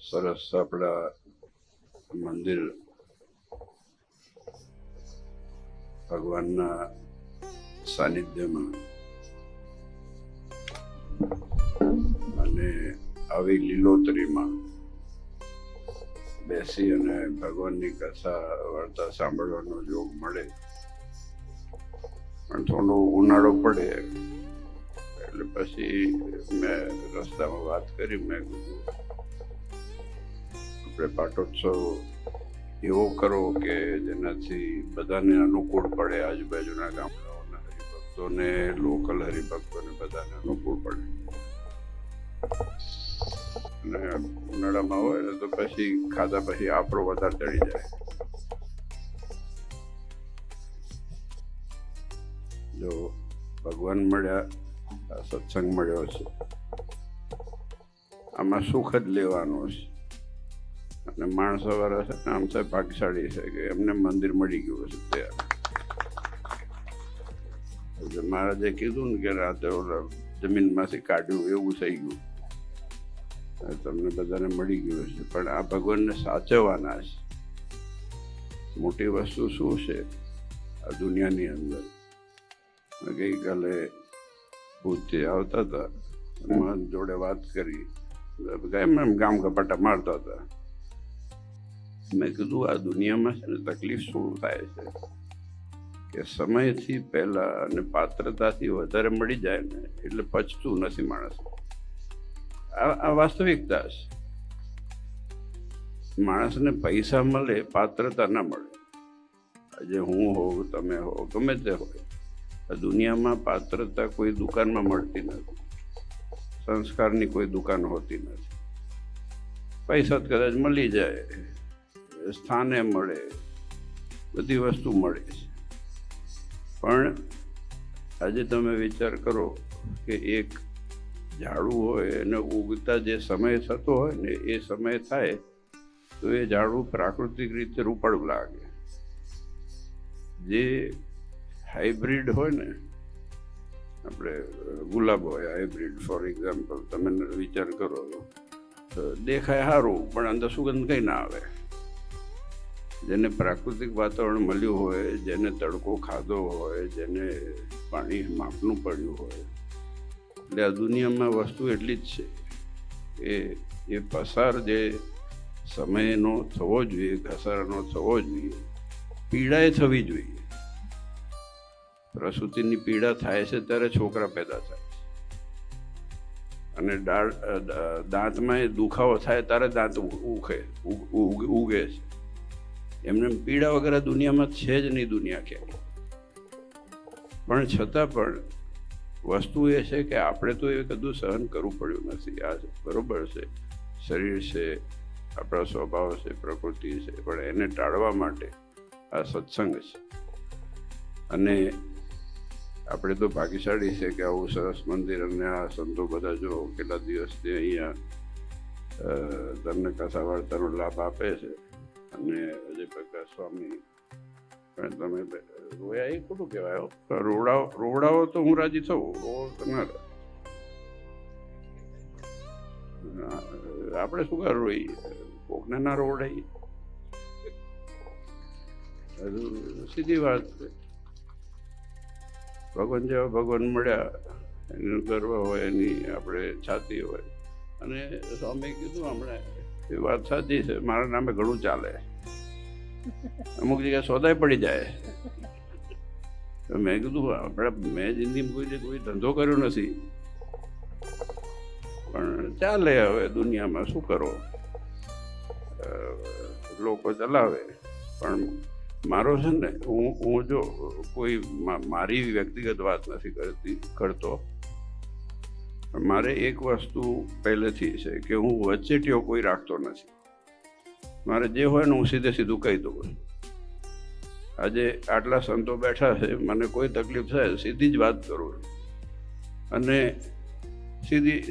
સરસ આપણા મંદિર ભગવાનના સાનિધ્યમાં અને આવી લીલોતરીમાં બેસી અને ભગવાનની કથા વાર્તા સાંભળવાનો યોગ મળે. પણ થોડો ઉનાળો પડે એટલે પછી મેં રસ્તામાં વાત કરી. મેં કીધું આપણે પાટોત્સવ એવો કરો કે જેનાથી બધાને અનુકૂળ પડે, આજુબાજુના ગામડાઓના હરિભક્તોને, લોકલ હરિભક્તોને બધાને અનુકૂળ પડે. અને ઉનાળામાં હોય ને તો પછી ખાધા પછી આપણો વધારે ચડી જાય. જો ભગવાન મળ્યા, સત્સંગ મળ્યો છે, આમાં સુખ જ લેવાનો છે. અને માણસો વાળા છે ને આમ સાહેબ ભાગ્યશાળી છે કે એમને મંદિર મળી ગયું છે ત્યાં. મહારાજે કીધું ને કે રાતે જમીનમાંથી કાઢ્યું એવું થઈ ગયું. તમને બધાને મળી ગયું છે, પણ આ ભગવાનને સાચવવાના છે. મોટી વસ્તુ શું છે આ દુનિયાની અંદર? ગઈકાલે ભૂતથી આવતા હતા, મહંત જોડે વાત કરી, એમ ગામ ગપાટા મારતા હતા. મેં કીધું આ દુનિયામાં છે ને તકલીફ શું થાય છે કે સમયથી પહેલા અને પાત્રતાથી વધારે મળી જાય ને એટલે પચતું નથી માણસ. આ વાસ્તવિકતા છે. માણસને પૈસા મળે, પાત્રતા ના મળે. આજે હું હોઉં, તમે હો, ગમે તે હોય, આ દુનિયામાં પાત્રતા કોઈ દુકાનમાં મળતી નથી. સંસ્કારની કોઈ દુકાન હોતી નથી. પૈસા કદાચ મળી જાય, સ્થાને મળે, બધી વસ્તુ મળે છે. પણ આજે તમે વિચાર કરો કે એક ઝાડું હોય એને ઉગતા જે સમય થતો હોય ને એ સમય થાય તો એ ઝાડું પ્રાકૃતિક રીતે રૂપાળું લાગે. જે હાઇબ્રિડ હોય ને, આપણે ગુલાબ હોય હાઇબ્રિડ ફોર એક્ઝામ્પલ, તમે વિચાર કરો તો દેખાય સારું પણ અંદર સુગંધ કંઈ ના આવે. જેને પ્રાકૃતિક વાતાવરણ મળ્યું હોય, જેને તડકો ખાધો હોય, જેને પાણી માપનું પડ્યું હોય, એટલે આ દુનિયામાં વસ્તુ એટલી જ છે કે એ પસાર જે સમયનો થવો જોઈએ, ઘસારાનો થવો જોઈએ, પીડાએ થવી જોઈએ. પ્રસૂતિની પીડા થાય છે ત્યારે છોકરા પેદા થાય છે, અને દાંતમાં એ દુખાવો થાય ત્યારે દાંત ઉગે છે. એમને પીડા વગર દુનિયામાં છે જ નહીં, દુનિયા ક્યાંય. પણ છતાં પણ વસ્તુ એ છે કે આપણે તો એ કદું સહન કરવું પડ્યું નથી. આ બરોબર છે, શરીર છે, આપણા સ્વભાવ છે, પ્રકૃતિ છે, પણ એને ટાળવા માટે આ સત્સંગ છે. અને આપણે તો ભાગ્યશાળી છે કે આવું સરસ મંદિર અને આ સંતો બધા જો કેટલા દિવસથી અહીંયા તમને કથા વાર્તાનો લાભ આપે છે. અને અજય પ્રકાશ સ્વામી પણ તમે રોયા એ ખોટું કહેવાય. રોવડાવો તો હું રાજી થવું, આપણે શું કર રોઈએ? કોકને ના રોવડાઈએ. સીધી વાત છે. ભગવાન જેવા ભગવાન મળ્યા, એનો ગર્વ હોય, એની આપણે છાતી હોય. અને સ્વામી કીધું હમણાં, એ વાત સાચી છે, મારા નામે ઘણું ચાલે. અમુક જગ્યાએ સોદાય પડી જાય. મેં કીધું મેં જિંદગીમાં કોઈ ધંધો કર્યો નથી, પણ ચાલે. હવે દુનિયામાં શું કરો, લોકો ચલાવે. પણ મારો છે ને, હું જો કોઈ મારી વ્યક્તિગત વાત નથી કરતો, પણ મારે એક વસ્તુ પહેલેથી છે કે હું વચ્ચેટીઓ કોઈ રાખતો નથી. મારે જે હોય ને હું સીધું કહી દઉં. આજે આટલા સંતો બેઠા છે, મને કોઈ તકલીફ થાય સીધી જ વાત કરું. અને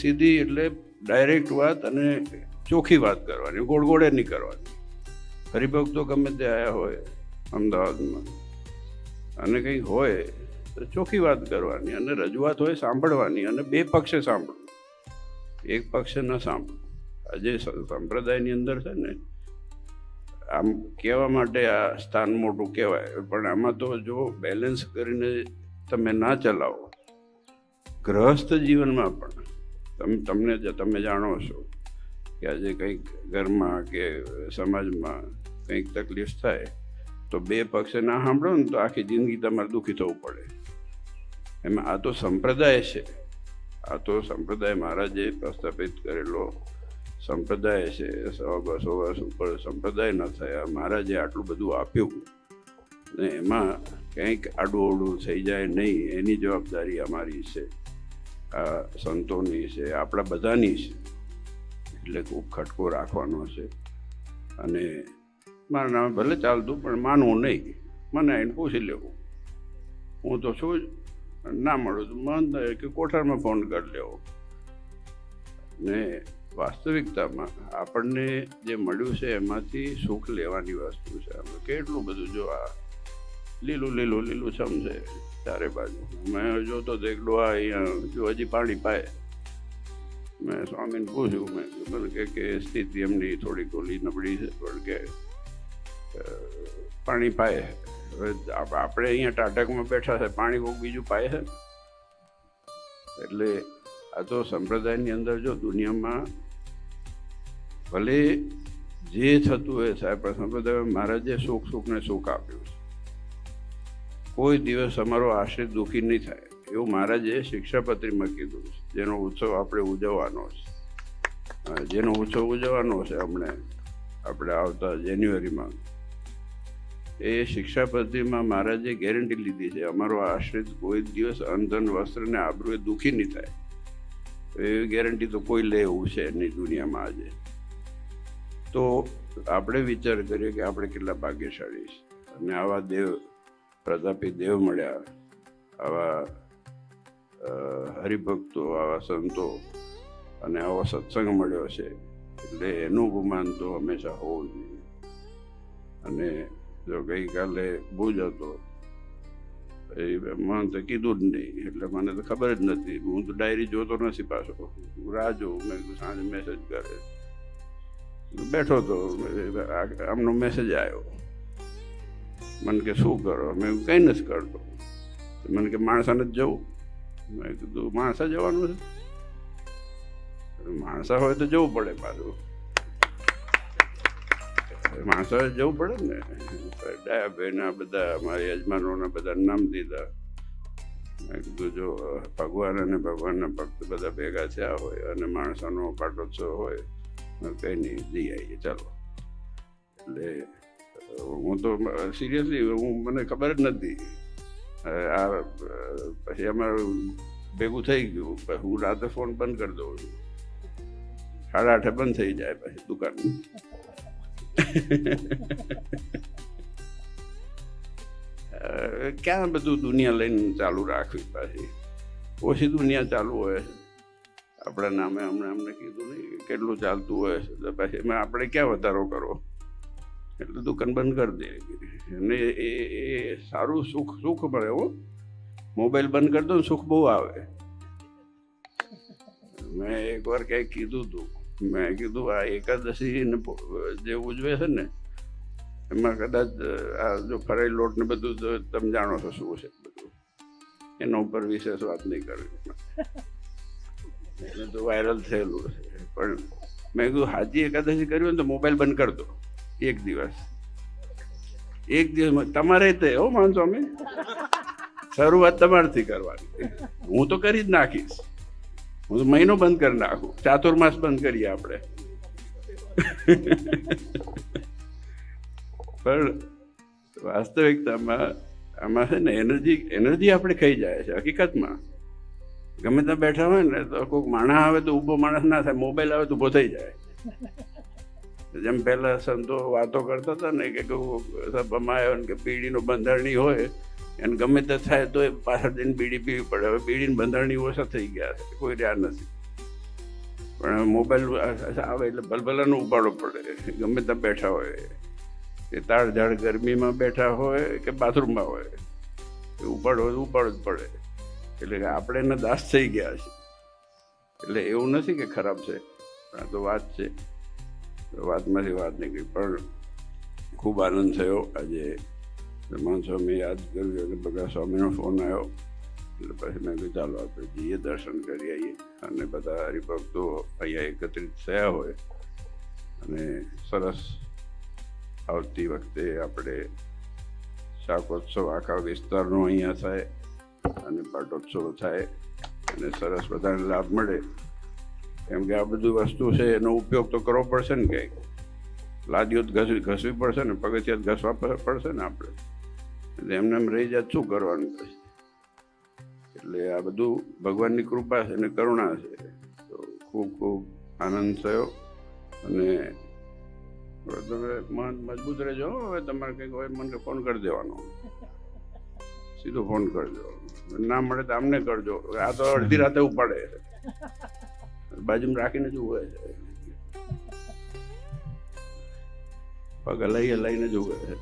સીધી એટલે ડાયરેક્ટ વાત અને ચોખ્ખી વાત કરવાની, ગોળગોળે નહીં કરવાની. હરિભક્તો ગમે તે આવ્યા હોય અમદાવાદમાં અને કંઈક હોય તો ચોખ્ખી વાત કરવાની, અને રજૂઆત હોય સાંભળવાની, અને બે પક્ષે સાંભળવું, એક પક્ષે ન સાંભળવું. આજે સંપ્રદાયની અંદર છે ને, આમ કહેવા માટે આ સ્થાન મોટું કહેવાય, પણ આમાં તો જો બેલેન્સ કરીને તમે ના ચલાવો, ગૃહસ્થ જીવનમાં પણ તમે જાણો છો કે આજે કંઈક ઘરમાં કે સમાજમાં કંઈક તકલીફ થાય તો બે પક્ષે ના સાંભળો ને તો આખી જિંદગી તમારે દુઃખી થવું પડે. એમાં આ તો સંપ્રદાય છે, આ તો સંપ્રદાય મહારાજે પ્રસ્થાપિત કરેલો સંપ્રદાય છે. 100-200 વર્ષ ઉપર સંપ્રદાય ન થયા, મહારાજે આટલું બધું આપ્યું ને એમાં કંઈક આડું થઈ જાય નહીં એની જવાબદારી અમારી છે, આ સંતોની છે, આપણા બધાની છે. એટલે ખૂબ ખટકો રાખવાનો છે. અને મારા નામે ભલે ચાલતું પણ માનવું નહીં, મને એને પૂછી લેવું, હું તો છું જ, ના મળું તો મન કે કોઠારમાં ફોન કરી લેવો. ને વાસ્તવિકતામાં આપણને જે મળ્યું છે એમાંથી સુખ લેવાની વસ્તુ છે. આપણે કેટલું બધું, જો આ લીલું લીલું લીલું છમ છે ચારે બાજુ. મેં જોતો તો એક ડોહા અહીંયા જો હજી પાણી પાય. મેં સ્વામીને પૂછ્યું, મેં કે સ્થિતિ એમની થોડીક ઓલી નબળી છે, પણ કે પાણી પાય. હવે આપણે અહીંયા ટાટકમાં બેઠા છે, પાણી કોઈક બીજું પાય છે. એટલે આ તો સંપ્રદાયની અંદર જો દુનિયામાં ભલે જે થતું હોય સાહેબ, પણ સંપ્રદાય મહારાજે સુખને સુખ આપ્યું છે. કોઈ દિવસ અમારો આશ્રિત દુઃખી નહીં થાય એવું મહારાજે શિક્ષાપત્રીમાં કીધું છે. જેનો ઉત્સવ આપણે ઉજવવાનો છે, જેનો ઉત્સવ ઉજવવાનો છે આપણે આવતા જાન્યુઆરીમાં, એ શિક્ષાપત્રીમાં મહારાજે ગેરંટી લીધી છે અમારો આશ્રિત કોઈ દિવસ અંધન વસ્ત્ર ને આબરૂએ દુઃખી નહીં થાય. એવી ગેરંટી તો કોઈ લે એવું છે નહીં દુનિયામાં આજે. તો આપણે વિચાર કરીએ કે આપણે કેટલા ભાગ્યશાળી છે, અને આવા દેવ પ્રતાપી દેવ મળ્યા, આવા હરિભક્તો, આવા સંતો અને આવો સત્સંગ મળ્યો છે. એટલે એનું ગુમાન તો હંમેશા હોવું જોઈએ. અને જો ગઈકાલે ભુજ હતો, એ મને તો કીધું જ નહીં, એટલે મને તો ખબર જ નથી. હું તો ડાયરી જોતો નથી પાછો, રાહ જોઉં. મેં કીધું સાંજે મેસેજ કરે, બેઠો તો આમનો મેસેજ આવ્યો. મને કે શું કરો? મેં કંઈ નથી કરતો. મને કે માણસાને જ જવું. મેં કીધું માણસા જવાનું છે? માણસા હોય તો જવું પડે. પાછું માણસા જવું પડે ને. ડાયાભાઈના બધા મારા યજમાનોના બધા નામ દીધા. મેં કીધું જો ભગવાન અને ભગવાનના ભક્ત બધા ભેગા થયા હોય અને માણસાનો પાટોત્સવ હોય, કંઈ નહીં, જઈ આવીએ ચાલો. એટલે હું તો સિરિયસલી મને ખબર જ નથી. આ પછી અમારું ભેગું થઈ ગયું. હું રાતે ફોન બંધ કરી દઉં છું, 8:30 બંધ થઈ જાય પછી દુકાન. ક્યાં બધું દુનિયા લઈને ચાલુ રાખવી? પાછી ઓછી દુનિયા ચાલુ હોય છે આપણા નામે. હમણાં અમને કીધું નહીં કેટલું ચાલતું હોય છે, તો પછી એમાં આપણે ક્યાં વધારો કરવો? એટલે દુકાન બંધ કરી દે. અને એ સારું સુખ મળે. હો, મોબાઈલ બંધ કરી દો ને સુખ બહુ આવે. મેં એકવાર ક્યાંક કીધું હતું, મેં કીધું આ એકાદશી જે ઉજવે છે ને, એમાં કદાચ આ જો ફરાઈ લોટ ને બધું તમે જાણો છો શું છે બધું, એના ઉપર વિશેષ વાત નહીં કરવી. એને તો વાયરલ થયેલું છે. પણ મેં કીધું હાજી એકાદશી કર્યું ને તો મોબાઈલ બંધ કરી દો એક દિવસ તમારે તે. હો માન સ્વામી, શરૂઆત તમારથી કરવાની. હું તો કરી જ નાખીશ. હું તો મહિનો બંધ કરી નાખું, ચાતુર્માસ બંધ કરીએ આપણે. પણ વાસ્તવિકતામાં આમાં છે ને એનર્જી આપણે ખાઈ જાય છે. હકીકતમાં ગમે ત્યાં બેઠા હોય ને તો કોઈક માણસ આવે તો ઊભો માણસ ના થાય, મોબાઈલ આવે તો ઊભો થઈ જાય. જેમ પહેલા સંતો વાતો કરતા હતા ને કે સભામાં આવ્યો ને કે બીડીનું બંધારણી હોય એને ગમે તે થાય તો એ પાછળ જઈને બીડી પીવી પડે. હવે બીડીનું બંધારણી ઓછા થઈ ગયા છે, કોઈ રહ્યા નથી. પણ મોબાઈલ આવે એટલે ભલભલાનું ઉપાડવો પડે. ગમે ત્યાં બેઠા હોય, એ તાળઝાળ ગરમીમાં બેઠા હોય કે બાથરૂમમાં હોય, એ ઉપાડવો જ પડે. એટલે કે આપણે એના દાસ થઈ ગયા છે. એટલે એવું નથી કે ખરાબ છે, આ તો વાત છે, વાતમાંથી વાત નીકળી. પણ ખૂબ આનંદ થયો આજે. બ્રહ્માનંદ સ્વામી યાદ કર્યું એટલે બધા સ્વામીનો ફોન આવ્યો એટલે પછી મેં કહ્યું ચાલો આપણે જઈએ, દર્શન કરી આવીએ. અને બધા હરિભક્તો અહીંયા એકત્રિત થયા હોય અને સરસ આવતી વખતે આપણે શાકોત્સવ આખા વિસ્તારનો અહીંયા થાય અને પાટોત્સવ થાય અને સરસ બધાને લાભ મળે. કેમ કે આ બધી વસ્તુ છે એનો ઉપયોગ તો કરવો પડશે ને, ક્યાંક લાદીઓ ઘસવી પડશે ને, પગથિયા ઘસવા પડશે ને આપણે, એટલે એમને એમ રહી જાય શું કરવાનું પછી. એટલે આ બધું ભગવાનની કૃપા છે અને કરુણા છે. તો ખૂબ ખૂબ આનંદ થયો. અને તમે મન મજબૂત રહેજો. હવે તમારે કંઈક હોય મને ફોન કરી દેવાનો, સીધો ફોન કરજો. ના મળે તો આમને કરજો. આ તો અડધી રાતે ઉપાડે છે, બાજુમાં રાખીને જ ઉભે છે, પગ હલાઈને જ ઉભે છે.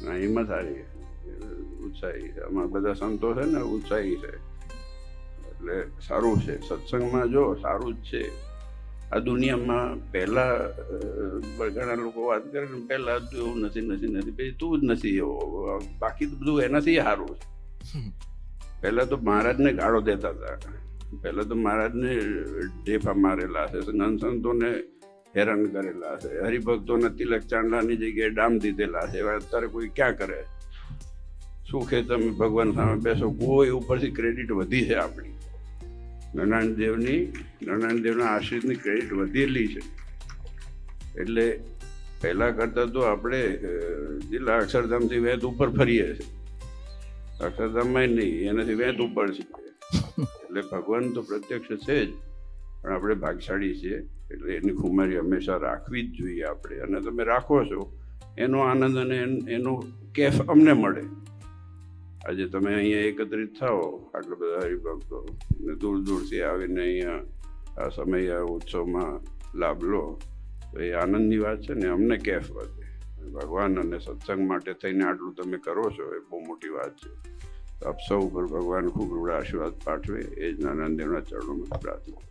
ના હિંમત સારી, ઉત્સાહી છે. અમારા બધા સંતો છે ને ઉત્સાહી છે, એટલે સારું છે. સત્સંગમાં જો સારું જ છે. આ દુનિયામાં પહેલા ઘણા લોકો વાત કરે ને પહેલા એવું નથી પછી તું જ નથી એવો, બાકી તો બધું એનાથી સારું છે. પહેલા તો મહારાજને ગાળો દેતા હતા, પહેલા તો મહારાજને ઢેફા મારેલા છે, સંતોને હેરાન કરેલા છે, હરિભક્તોને તિલક ચાંદલાની જગ્યાએ ડામ દીધેલા છે. અત્યારે કોઈ ક્યાં કરે? સુખે તમે ભગવાન સામે બેસો, કોઈ ઉપરથી ક્રેડિટ વધી છે આપણી. નારાયણદેવના આશ્રિતની ક્રેડિટ વધેલી છે. એટલે પહેલાં કરતાં તો આપણે જિલ્લા અક્ષરધામથી વેત ઉપર ફરીએ છીએ, અક્ષરધામમાં નહીં, એનાથી વેત ઉપર છીએ. એટલે ભગવાન તો પ્રત્યક્ષ છે જ, પણ આપણે ભાગશાળી છીએ. એટલે એની ખુમારી હંમેશા રાખવી જ જોઈએ આપણે. અને તમે રાખો છો એનો આનંદ અને એનો કેફ અમને મળે. આજે તમે અહીંયા એકત્રિત થાઓ, આટલા બધા હરિભક્તો ને દૂર દૂરથી આવીને અહીંયા આ સમય ઉત્સવમાં લાભ લો, તો એ આનંદની વાત છે ને. અમને કેફ વધે. ભગવાન અને સત્સંગ માટે થઈને આટલું તમે કરો છો એ બહુ મોટી વાત છે. આપ સૌ ઉપર ભગવાન ખૂબ રૂડા આશીર્વાદ પાઠવે, એ જ નારાયણદેવના ચરણોમાં પ્રાર્થના.